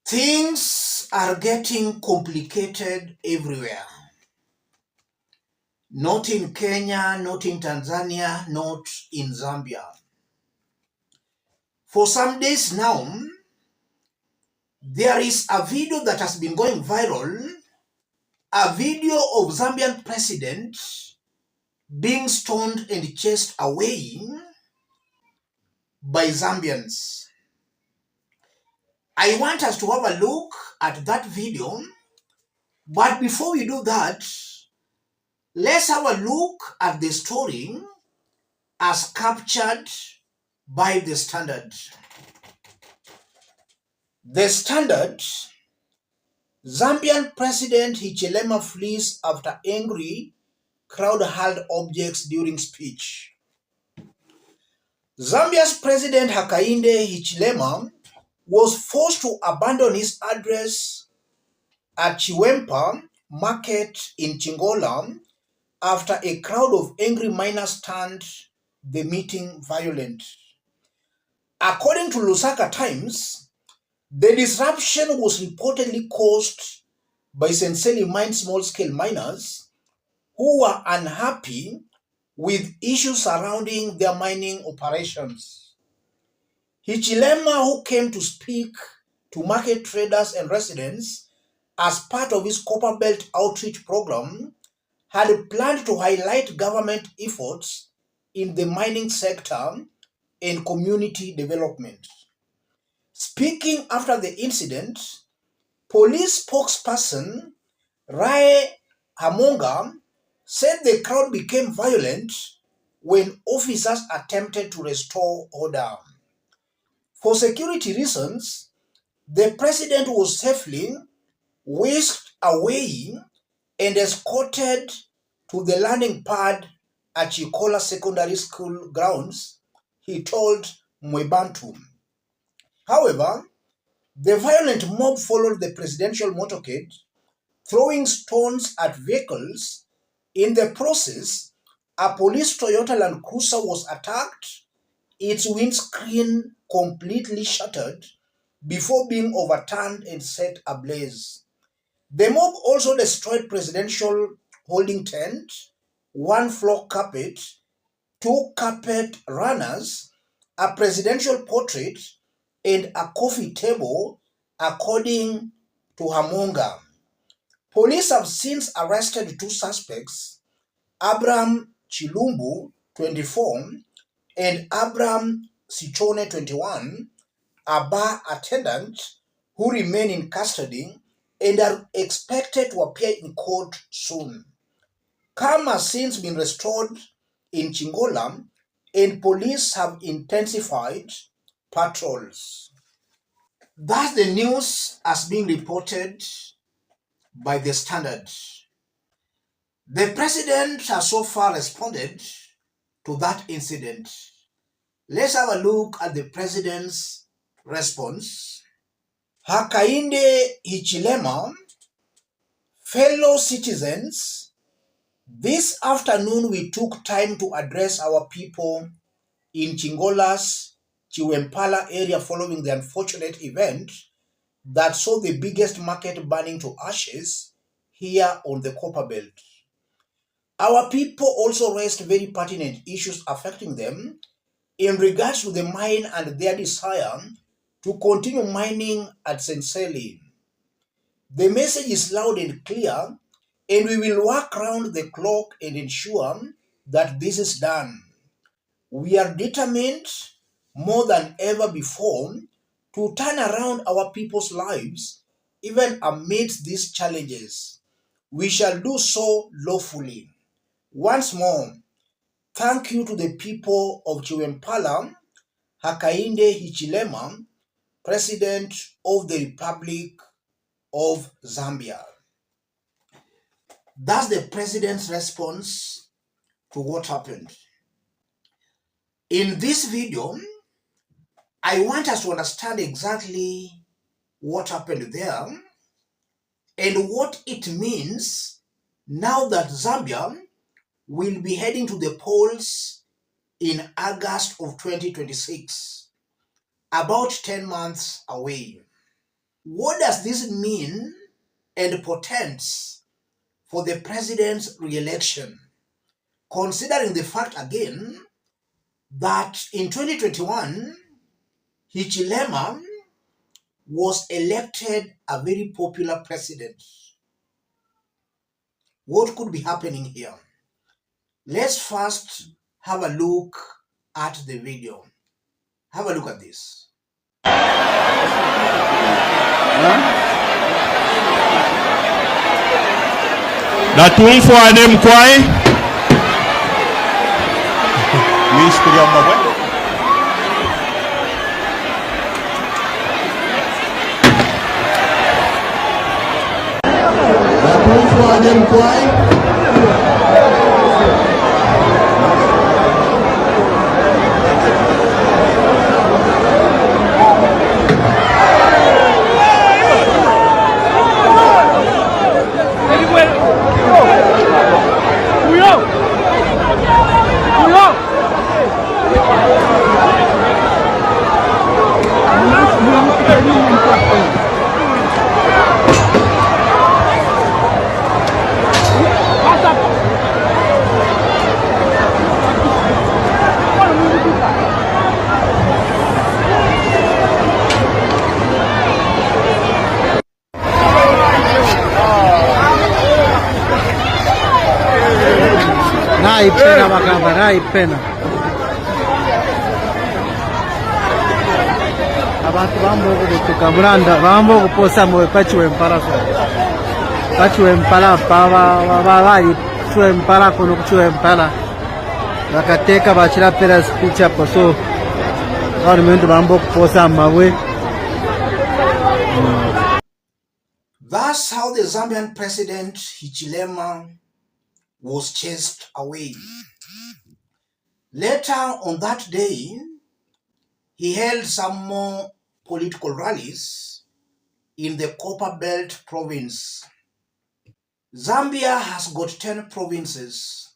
Things are getting complicated everywhere. Not in Kenya, not in Tanzania, not in Zambia. For some days now, there is a video that has been going viral, a video of Zambian president being stoned and chased away by Zambians. I want us to have a look at that video, but before we do that, let's have a look at the story as captured by the Standard. The Standard: Zambian President Hichilema flees after angry crowd hurled objects during speech. Zambia's President Hakainde Hichilema was forced to abandon his address at Chiwempa Market in Chingola after a crowd of angry miners turned the meeting violent. According to Lusaka Times, the disruption was reportedly caused by sincerely mined small-scale miners who were unhappy with issues surrounding their mining operations. Hichilema, who came to speak to market traders and residents as part of his Copper Belt outreach program, had planned to highlight government efforts in the mining sector and community development. Speaking after the incident, police spokesperson Rai Hamonga said the crowd became violent when officers attempted to restore order. For security reasons, the president was safely whisked away and escorted to the landing pad at Chikola Secondary School grounds, he told Mwebantu. However, the violent mob followed the presidential motorcade, throwing stones at vehicles. In the process, a police Toyota Land Cruiser was attacked, its windscreen completely shattered before being overturned and set ablaze. The mob also destroyed presidential holding tent, one floor carpet, two carpet runners, a presidential portrait, and a coffee table, according to Hamonga. Police have since arrested two suspects, Abraham Chilumbu, 24, and Abraham Sichone, 21, a bar attendant, who remain in custody and are expected to appear in court soon. Calm has since been restored in Chingola, and police have intensified patrols. That's the news as being reported by the Standard. The president has so far responded to that incident. Let's have a look at the president's response. Hakainde Hichilema, fellow citizens, this afternoon we took time to address our people in Chingola's Chiwempala area following the unfortunate event that saw the biggest market burning to ashes here on the Copper Belt. Our people also raised very pertinent issues affecting them in regards to the mine and their desire to continue mining at Senseli. The message is loud and clear, and we will work round the clock and ensure that this is done. We are determined more than ever before to turn around our people's lives, even amidst these challenges. We shall do so lawfully. Once more, thank you to the people of Chiwempala, Hakainde Hichilema, President of the Republic of Zambia. That's the president's response to what happened. In this video, I want us to understand exactly what happened there and what it means now that Zambia will be heading to the polls in August of 2026, about 10 months away. What does this mean and portends for the president's re-election? Considering the fact again that in 2021, Hichilema was elected a very popular president. What could be happening here? Let's first have a look at the video. Have a look at this. Natumfuane mkwai Ministry of Mabwe Natumfuane mkwai Naipena makamba, naipena. Abantu bambokutuka mulanda bambokuposa mwe pachiwe mpala bali chiwe mpala kuno kuchiwe mpala bakateka bachira pera speech apo so government bambokuposa mabwe. That's how the Zambian president Hichilema was chased away. Later on that day, he held some more political rallies in the Copper Belt province. Zambia has got 10 provinces.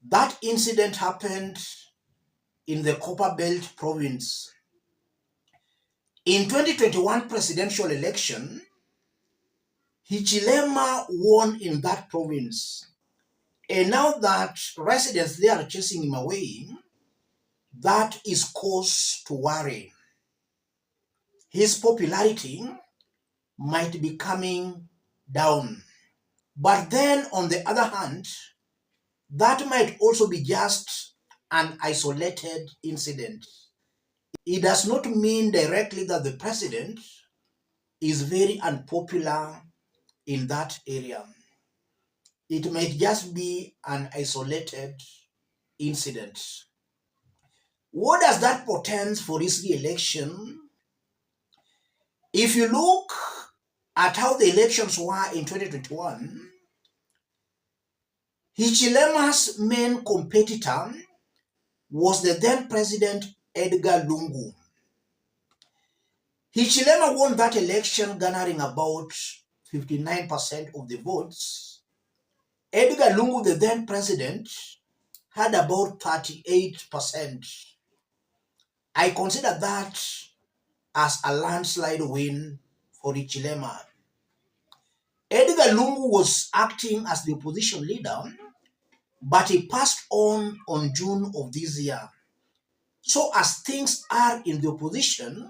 That incident happened in the Copper Belt province. In 2021 presidential election, Hichilema won in that province. And now that residents there are chasing him away, that is cause to worry. His popularity might be coming down. But then on the other hand, that might also be just an isolated incident. It does not mean directly that the president is very unpopular in that area. It might just be an isolated incident. What does that portend for his re-election? If you look at how the elections were in 2021, Hichilema's main competitor was the then president Edgar Lungu. Hichilema won that election, garnering about 59% of the votes. Edgar Lungu, the then president, had about 38%. I consider that as a landslide win for Hichilema. Edgar Lungu was acting as the opposition leader, but he passed on June of this year. So as things are in the opposition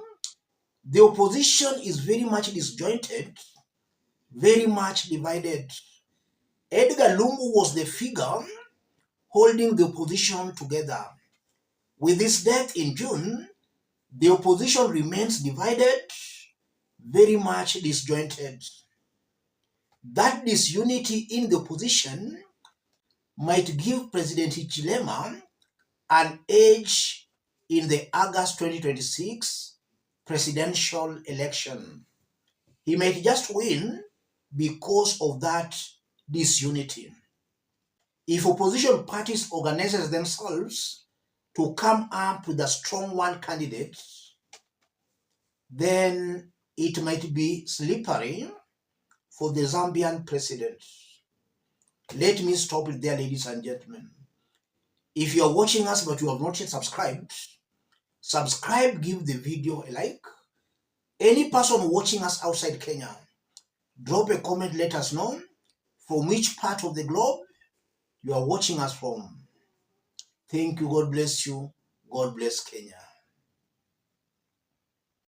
is very much disjointed, very much divided. Edgar Lungu was the figure holding the opposition together. With his death in June, the opposition remains divided, very much disjointed. That disunity in the opposition might give President Hichilema an edge in the August 2026 presidential election. He might just win because of that disunity. If opposition parties organize themselves to come up with a strong one candidate, then it might be slippery for the Zambian president. Let me stop it there, ladies and gentlemen. If you are watching us but you have not yet subscribed, subscribe, give the video a like, Any person watching us outside Kenya, drop a comment, let us know from which part of the globe you are watching us from. Thank you. God bless you. God bless Kenya.